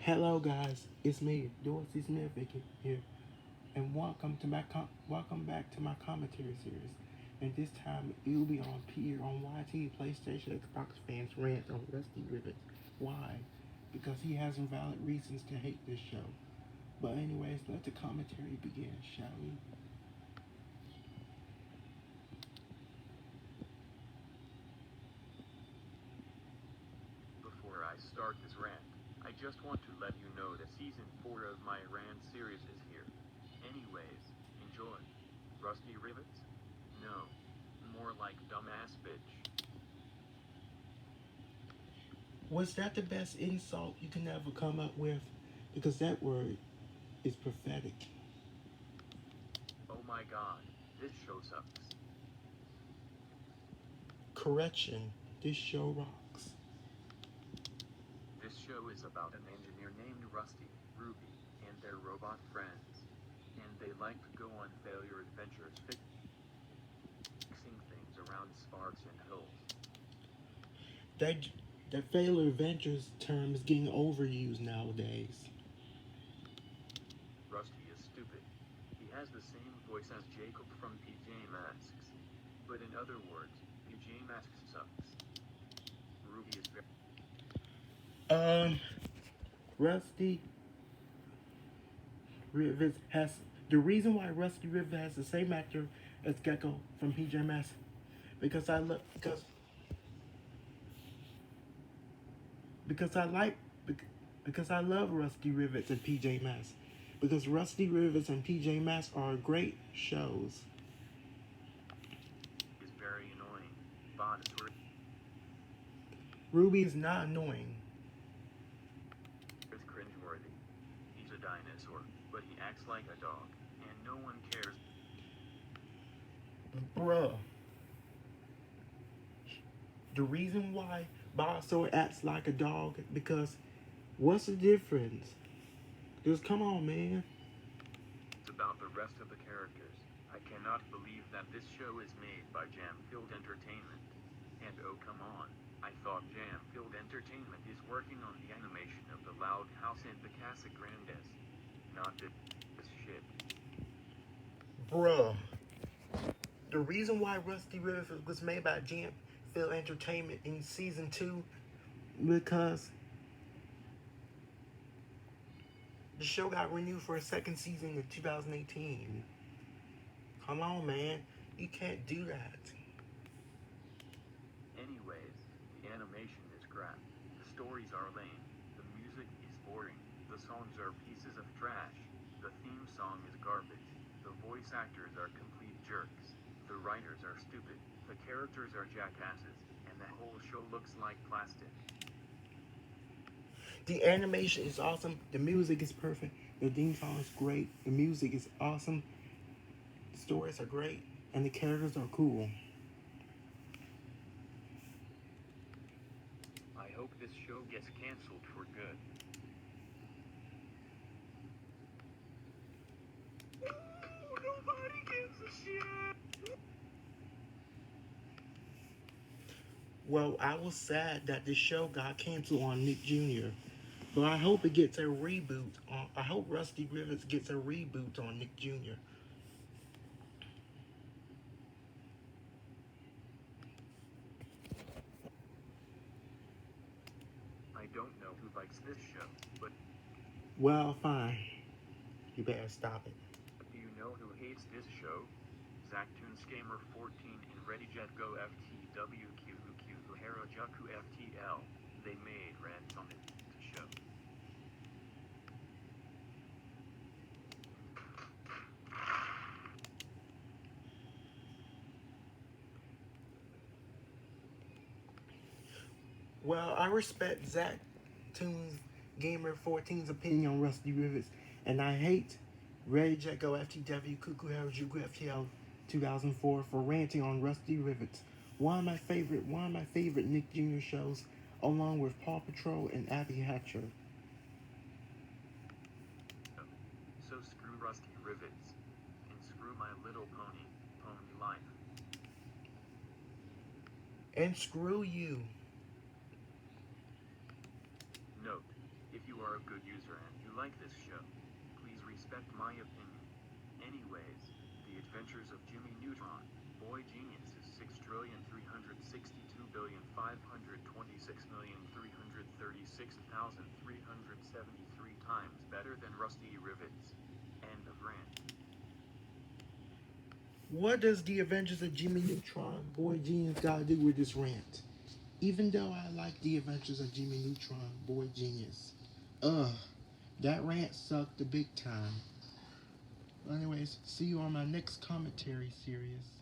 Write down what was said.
Hello, guys. It's me, Dorsey Smith here, and welcome back to my commentary series. And this time it'll be on here on YT, PlayStation, Xbox fans rant on Rusty Rivets. Why? Because he has some valid reasons to hate this show. But anyways, let the commentary begin, shall we? Before I start this rant, I just want to let you know that season 4 of my rant series is here. Anyways, enjoy. Rusty Rivets? No. More like dumbass bitch. Was that the best insult you can ever come up with? Because that word is prophetic. Oh my god, this show sucks. Correction, this show rocks. This show is about an engineer named Rusty, Ruby, and their robot friends. And they like to go on failure adventures fixing things around sparks and hills. That that failure adventures term is getting overused nowadays. Rusty is stupid. He has the same voice as Jacob from PJ Masks. But in other words, PJ Masks sucks. Ruby is very... Um, Rusty Rivets has the reason why Rusty Rivets has the same actor as Gecko from PJ Masks because I love because I like because I love Rusty Rivets and PJ Masks because Rusty Rivets and PJ Masks are great shows. is very annoying. Bond Ruby is not annoying. is cringeworthy. He's a dinosaur, but he acts like a dog, and no one cares. Bruh. The reason why Bosso acts like a dog because what's the difference? Just come on, man. It's about the rest of the characters. I cannot believe that this show is made by Jamfield Entertainment. And oh come on, I thought Jamfield Entertainment is working on the animation of the Loud House and the Casa Grandes. Not this shit. Bruh. The reason why Rusty Rivets was made by Jamfield Entertainment in season 2 because the show got renewed for a second season in 2018. Come on, man. You can't do that. Anyways, the animation is crap. The stories are lame. The music is boring. The songs are pieces of trash. The theme song is garbage. The voice actors are complete jerks. The writers are stupid. The characters are jackasses. And the whole show looks like plastic. The animation is awesome. The music is perfect. The theme song is great. The music is awesome. The stories are great. And the characters are cool. I hope this show gets canceled for good. Nobody gives a shit. Well, I was sad that the show got canceled on Nick Jr. But I hope it gets a reboot. I hope Rusty Rivets gets a reboot on Nick Jr. I don't know who likes this show, but Well, fine. You better stop it. do you know who hates this show? Zactoons Gamer 14 and ReadyJet Go FTWQQ Harajuku FTL. They made rants on this show. Well, I respect Zach Toons Gamer 14's opinion on Rusty Rivets, and I hate Ray Jacko FTW Cuckoo Harajuku FTL 2004 for ranting on Rusty Rivets. One of my favorite Nick Jr. shows, along with Paw Patrol and Abby Hatcher. So screw Rusty Rivets. And screw My Little Pony, Pony Life. And screw you. Note, if you you are a good user and you like this show. Please respect my opinion. Anyways, The Adventures of Jimmy Neutron, Boy Genius is 6,362,526,336,373 times better than Rusty Rivets. End of rant. What does the Adventures of Jimmy Neutron, Boy Genius, got to do with this rant? Even though I like the Adventures of Jimmy Neutron, Boy Genius, that rant sucked the big time. Anyways, see you on my next commentary series.